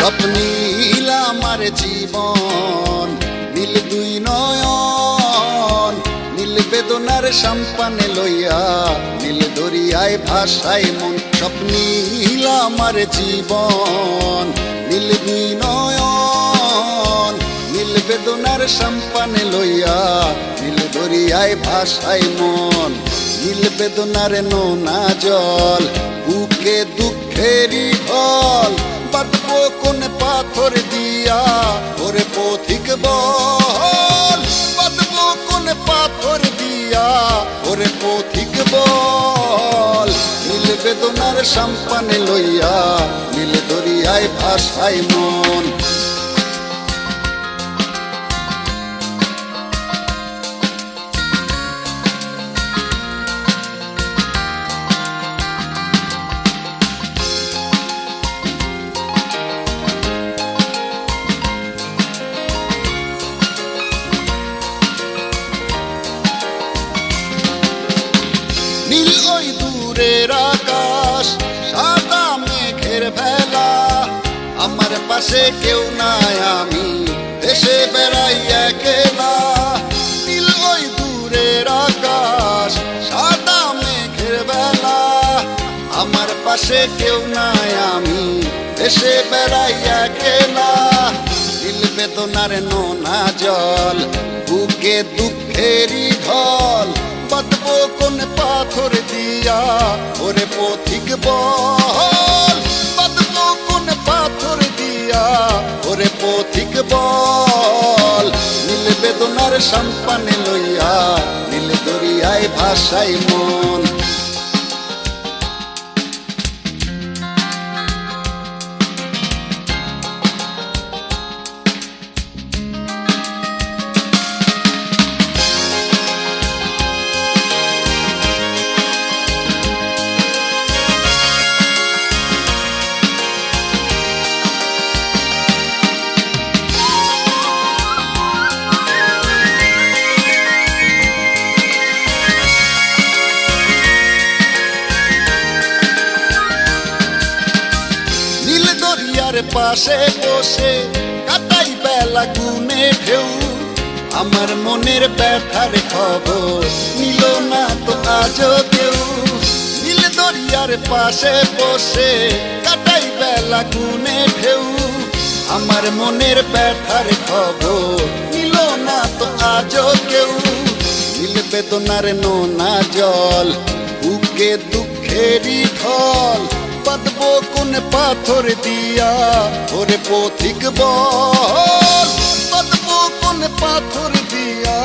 স্বপ্নীল আমার জীবন, নীল দুই নয়ন, নীল বেদনার সম্পানে লইয়া, নীল দরিয়ায় ভাসায় মন। স্বপ্নীল আমার জীবন, নীল দুই নয়ন, নীল বেদনার সম্পানে লইয়া, নীল দরিয়ায় ভাসায় মন। নীল বেদনার নোনা জল, বুকে দুঃখেরই ঢল, বাঁধবো কোন পাথর দিয়া ওরে পথিক বল, বাঁধবো কোন পাথর দিয়া ওরে পথিক বল। নীল বেদনার সম্পানে লইয়া, নীল দরিয়ায় ভাসায় মন। নীল ওই দূরের আকাশ, সাদা মেঘের ভেলা, আমার পাশে কেউ নাই, আমি দেশে বেড়াই একলা। নীল ওই দূরের আকাশ, সাদা মেঘের ভেলা, আমার পাশে কেউ নাই, আমি দেশে বেড়াই একলা। নীল বেদনার নোনা জল, বুকে দুঃখেরই ঢল, বাঁধবো কোন পাথর দিয়া ওরে পথিক বল, বাঁধবো কোন পাথর দিয়া ওরে পথিক বল। নীল বেদনার সম্পানে লইয়া, নীল দরিয়ায় ভাসায় মন। পাশে বসে কাটাই বেলা গুনে ঢেউ, আমার মনের ব্যথার খবর নিল না তো আজও কেউ। নীল দরিয়ার পাশে বসে কাটাই বেলা গুনে ঢেউ, আমার মনের ব্যথার খবর নিল না তো আজও কেউ। নীল বেদনার নোনা জল, বুকে দুঃখেরই ঢল, বাঁধবো কোন পাথর দিয়া ওরে পথিক বল, বাঁধবো কোন পাথর দিয়া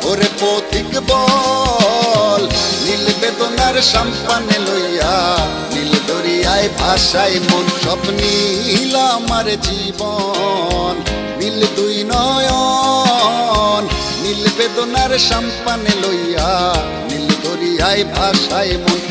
ওরে পথিক বল। নীল বেদনার সম্পানে লইয়া, নীল দরিয়ায় ভাসায় মন। স্বপ্নীল আমার জীবন, নীল দুই নয়ন, নীল বেদনার সম্পানে লইয়া, নীল দরিয়ায় ভাসায় মন।